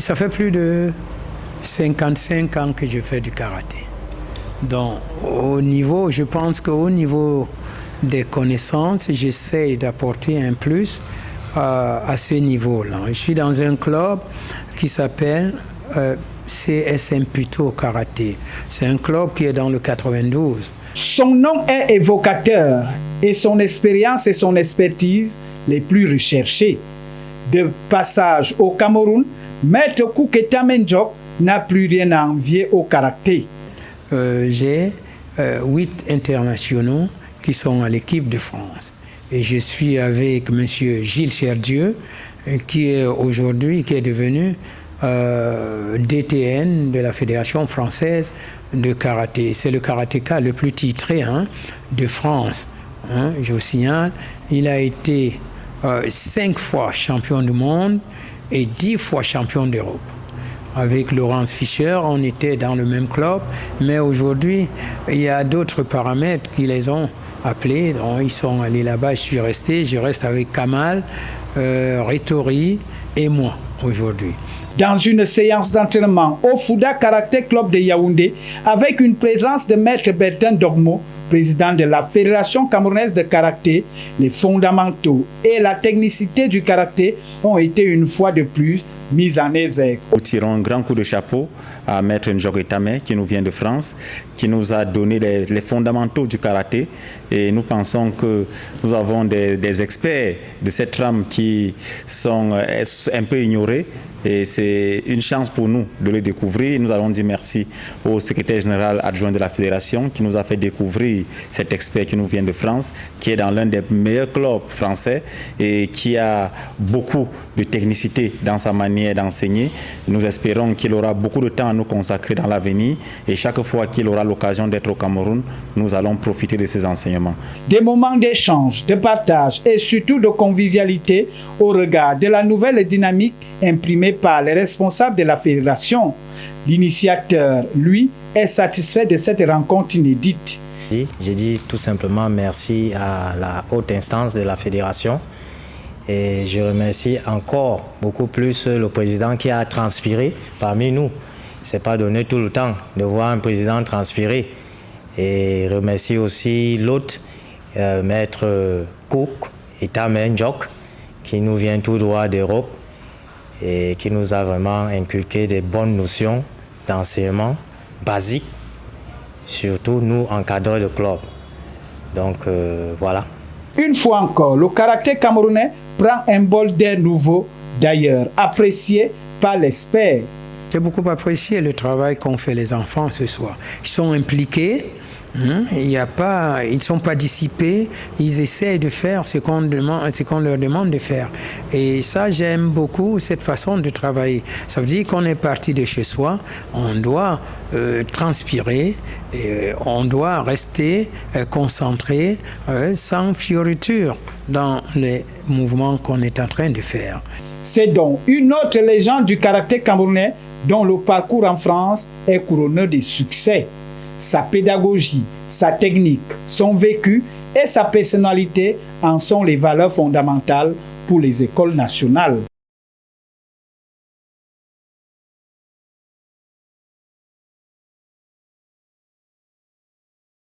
Ça fait plus de 55 ans que je fais du karaté. Donc, je pense qu'au niveau des connaissances, j'essaie d'apporter un plus à ce niveau-là. Je suis dans un club qui s'appelle CSM Puto Karaté. C'est un club qui est dans le 92. Son nom est évocateur et son expérience et son expertise les plus recherchées. De passage au Cameroun, Maître Kouketa Menjok n'a plus rien à envier au karaté. J'ai 8 internationaux qui sont à l'équipe de France. Et je suis avec M. Gilles Cherdieu, qui est devenu DTN de la Fédération française de karaté. C'est le karatéka le plus titré de France. Je vous signale, il a été 5 fois champion du monde et 10 fois champion d'Europe. Avec Laurence Fischer, on était dans le même club, mais aujourd'hui, il y a d'autres paramètres qui les ont appelés. Donc, ils sont allés là-bas, je reste avec Kamal, Rétori et moi aujourd'hui. Dans une séance d'entraînement au Fouda Karaté Club de Yaoundé, avec une présence de Maître Bertin Dogmo, président de la Fédération camerounaise de karaté, les fondamentaux et la technicité du karaté ont été une fois de plus mis en exergue. Nous tirons un grand coup de chapeau à Maître Njok Etame qui nous vient de France, qui nous a donné les fondamentaux du karaté, et nous pensons que nous avons des experts de cette trame qui sont un peu ignorés. Et c'est une chance pour nous de le découvrir. Nous allons dire merci au secrétaire général adjoint de la fédération qui nous a fait découvrir cet expert qui nous vient de France, qui est dans l'un des meilleurs clubs français et qui a beaucoup de technicité dans sa manière d'enseigner. Nous espérons qu'il aura beaucoup de temps à nous consacrer dans l'avenir, et chaque fois qu'il aura l'occasion d'être au Cameroun, nous allons profiter de ses enseignements. Des moments d'échange, de partage et surtout de convivialité au regard de la nouvelle dynamique imprimée par les responsables de la fédération. L'initiateur, lui, est satisfait de cette rencontre inédite. J'ai dit tout simplement merci à la haute instance de la fédération, et je remercie encore beaucoup plus le président qui a transpiré parmi nous. C'est pas donné tout le temps de voir un président transpirer. Et remercie aussi l'hôte, Maître Kouketa Menjok, qui nous vient tout droit d'Europe et qui nous a vraiment inculqué des bonnes notions d'enseignement basique, surtout nous encadreurs de club. Donc voilà. Une fois encore, le karaté camerounais prend un bol d'air nouveau, d'ailleurs apprécié par l'expert. J'ai beaucoup apprécié le travail qu'ont fait les enfants ce soir. Ils sont impliqués. Ils ne sont pas dissipés, ils essaient de faire ce qu'on leur demande de faire. Et ça, j'aime beaucoup cette façon de travailler. Ça veut dire qu'on est parti de chez soi, on doit transpirer, et on doit rester concentré, sans fioriture dans les mouvements qu'on est en train de faire. C'est donc une autre légende du karaté camerounais dont le parcours en France est couronné de succès. Sa pédagogie, sa technique, son vécu et sa personnalité en sont les valeurs fondamentales pour les écoles nationales.